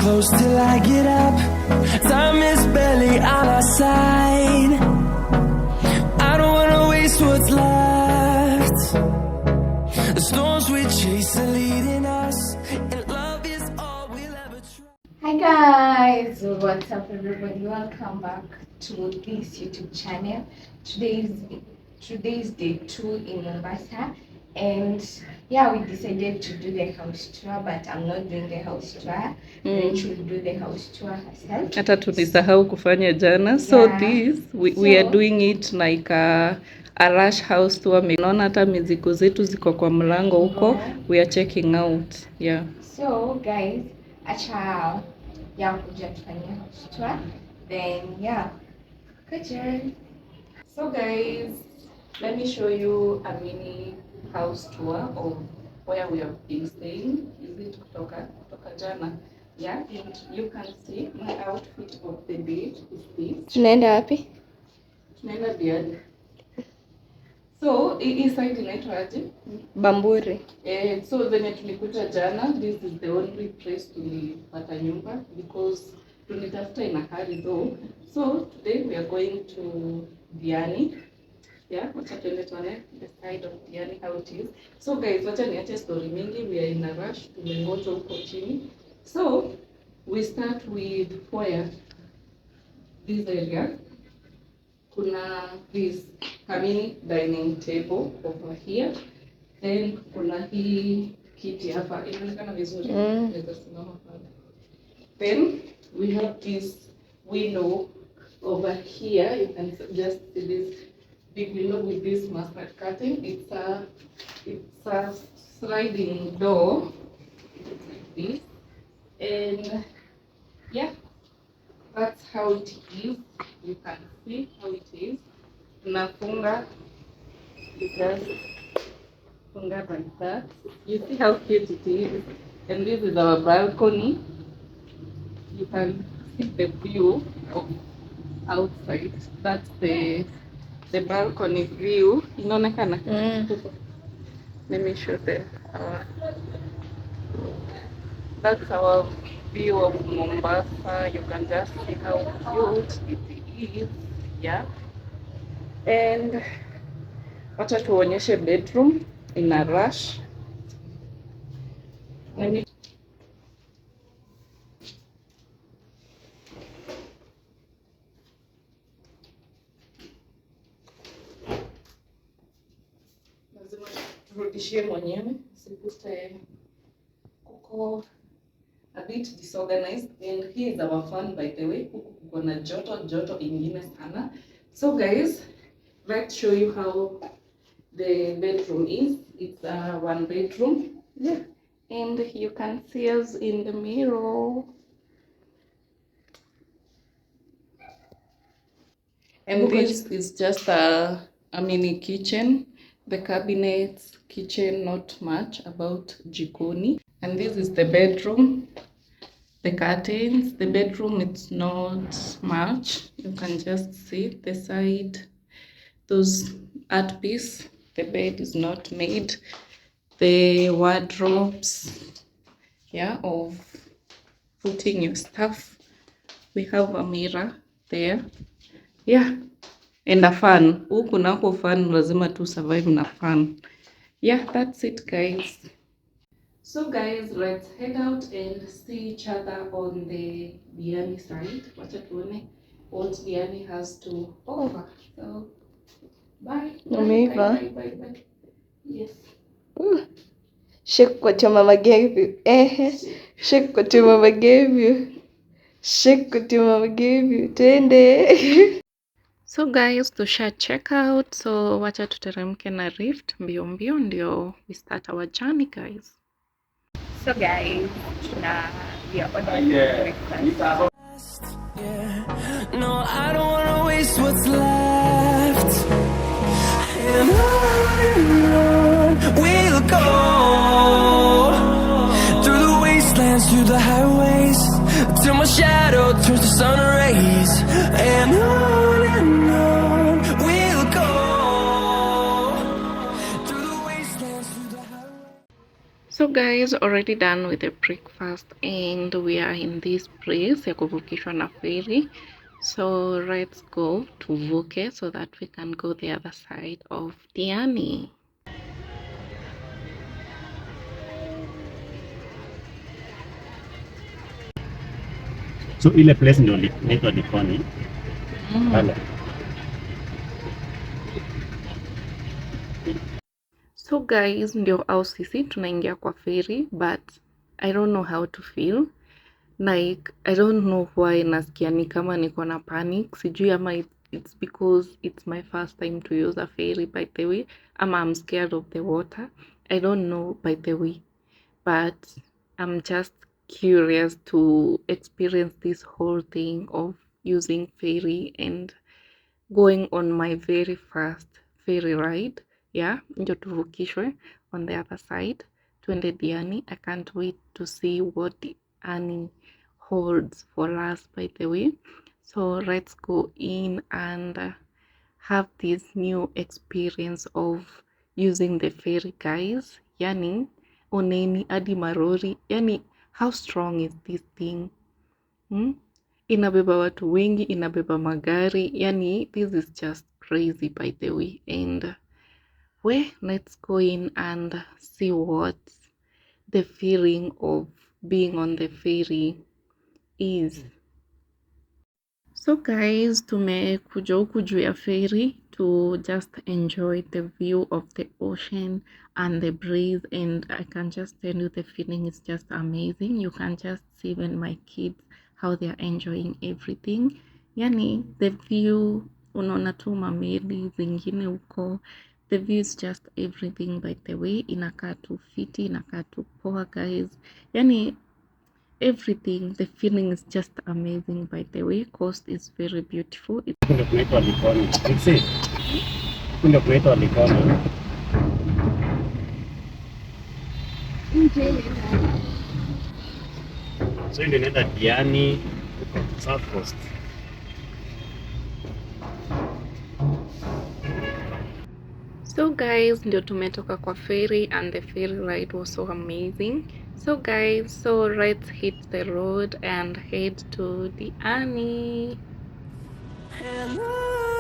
close till I get up. Time is barely on our side. I don't wanna waste what's left. The storms we chase are leading us, and love is all we'll ever try. Hi guys, what's up everybody? Welcome back to this YouTube channel. Today's day 2 in Mombasa, and yeah, we decided to do the house tour, but I'm not doing the house tour. Rach will do the house tour herself. Hata tulisahau kufanya jana. So this we are doing it like a rush house tour. Naona hata mizigo zetu ziko kwa mlango huko. We are checking out. Yeah. So guys, acha ya kuja tufanye house tour. Then yeah, good journey. So guys, let me show you a mini house tour of where we have been staying. Is it kutoka jana? Yeah, and you can see my outfit of the day is this. Tunaenda wapi? Tunaenda Diani. So hii side inaitwa aje? Bamburi. So zenye tulikuja jana, this is the only place tulipata nyumba because tulitafuta in a hurry though. So today we are going to Diani. Yeah, wacha tuende tuone the side of Diani how it is. So guys, wacha niache story mingi, we are in a rush, tumengoja huko chini. So we start with where this area. Kuna this mini dining table over here. Then kuna hii kiti hapa. Inaonekana vizuri. Then we have this window over here. You can just see this big window with this mustard curtain. It's a sliding door like this. And yeah, that's how it is. You can see how it is. Unafunga, you just funga like that. You see how cute it is. And this is our balcony. You can see the view of outside. That's the balcony view. Inaonekana? Let me show them. That's our view of Mombasa. You can just see how cute it is. Yeah. And wacha tuonyeshe bedroom in a rush. Lazima turudishie mwenyewe. Sikute kuko a bit disorganized, and here is our fan, by the way. Huku kuko na joto ingine sana. So guys, let's show you how the bedroom is. It's a one bedroom. Yeah. And you can see us in the mirror. And this is just a mini kitchen. The cabinets, kitchen, not much about jikoni. And this is the bedroom. The curtains, the bedroom, it's not much. You can just see the side, those art piece. The bed is not made. The wardrobes, yeah, of putting your stuff. We have a mirror there. Yeah, and a fan. Huku nako fan, lazima tu survive na fan. Yeah, that's it guys. So guys, let's head out and see each other on the Diani side. Wacha tuone what Diani has to offer. So bye. Bye. Yes. Shake what your mama gave you. Shake what your mama gave you. Shake what your mama gave you. Twende. So guys, tusha check out. So wacha tuteremke na lift mbio mbio ndio we start our journey guys. So guys, we are ordering breakfast. Yeah. No, I don't wanna waste what's left. And on we'll go through the wastelands, through the highways, till my shadow turns to sun rays. And on we'll go through the wastelands, through the highways. So guys, already done with the breakfast and we are in this place ya kuvukishwa na ferry. So let's go tuvuke so that we can go the other side of Diani. So ile place ndio inaitwa Diani. Pale. So guys, ndio au sisi tunaingia kwa ferry, but I don't know how to feel. Like, I don't know why nasikia ni kama niko na panic. Sijui ama it's because it's my first time to use a ferry by the way. Ama I'm scared of the water. I don't know by the way. But I'm just curious to experience this whole thing of using ferry and going on my very first ferry ride. Yeah, ndio tuvukishwe on the other side. Tuende Diani. I can't wait to see what Diani holds for us by the way. So let's go in and have this new experience of using the ferry, guys. Yani oneni adi marori, yani how strong is this thing? Inabeba watu wengi, inabeba magari, yani this is just crazy by the way. And let's go in and see what the feeling of being on the ferry is. So guys, tumekuja huku juu ya ferry to just enjoy the view of the ocean and the breeze, and I can just tell you the feeling is just amazing. You can just see when my kids how they are enjoying everything. Yani the view, unaona tu mameli zingine huko, the view is just everything by the way. Inakaa tu fiti, inakaa tu poa guys. Yani everything, the feeling is just amazing by the way. Coast is very beautiful. Ndio kunaitwa Diani. See? Ndio kunaitwa Diani. So ndio inaenda Diani, South Coast. So guys, ndio tumetoka kwa ferry and the ferry ride was so amazing. So guys, so let's hit the road and head to Diani. And on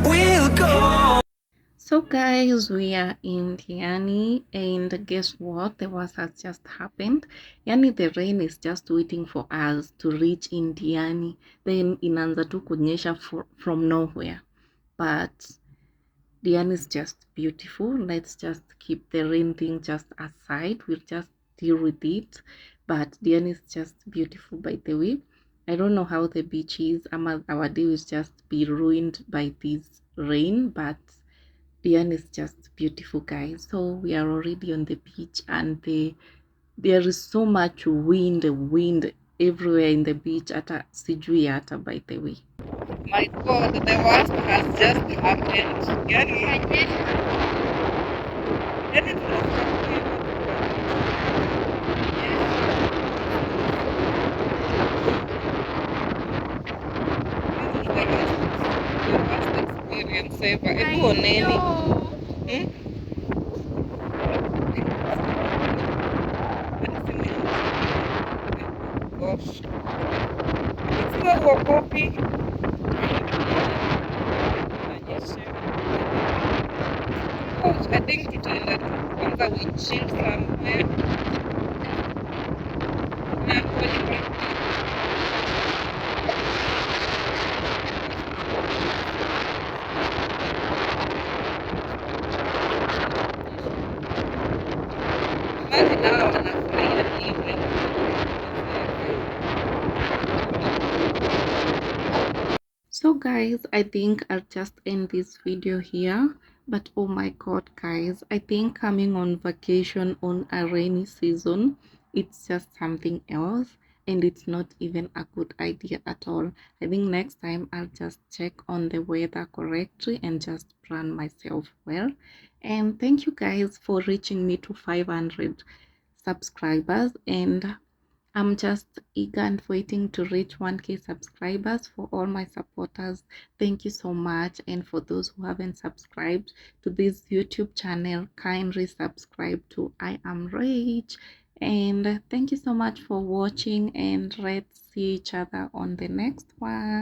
we'll go. So guys, we are in Diani and guess what? The worst has just happened. Yani the rain is just waiting for us to reach in Diani. Then inaanza tu kunyesha from nowhere. But Diani is just beautiful. Let's just keep the rain thing just aside. We'll just deal with it. But Diani is just beautiful by the way. I don't know how the beach is. Our day will just be ruined by this rain, but Diani is just beautiful guys. So we are already on the beach and there is so much wind everywhere in the beach. Ata sijui hata by the way. My god, the worst has just happened. Ever. Ebu oneni. Gosh. Sio uogopi. I think tutaenda kwanza we chill somewhere. Imagine hawa wanafurahia hivi. So guys, I think I'll just end this video here. But oh my god guys, I think coming on vacation on a rainy season, it's just something else, and it's not even a good idea at all. I think next time I'll just check on the weather correctly and just plan myself well. And thank you guys for reaching me to 500 subscribers, and I'm just eager and waiting to reach 1K subscribers. For all my supporters, thank you so much. And for those who haven't subscribed to this YouTube channel, kindly subscribe to I Am Rach. And thank you so much for watching, and let's see each other on the next one.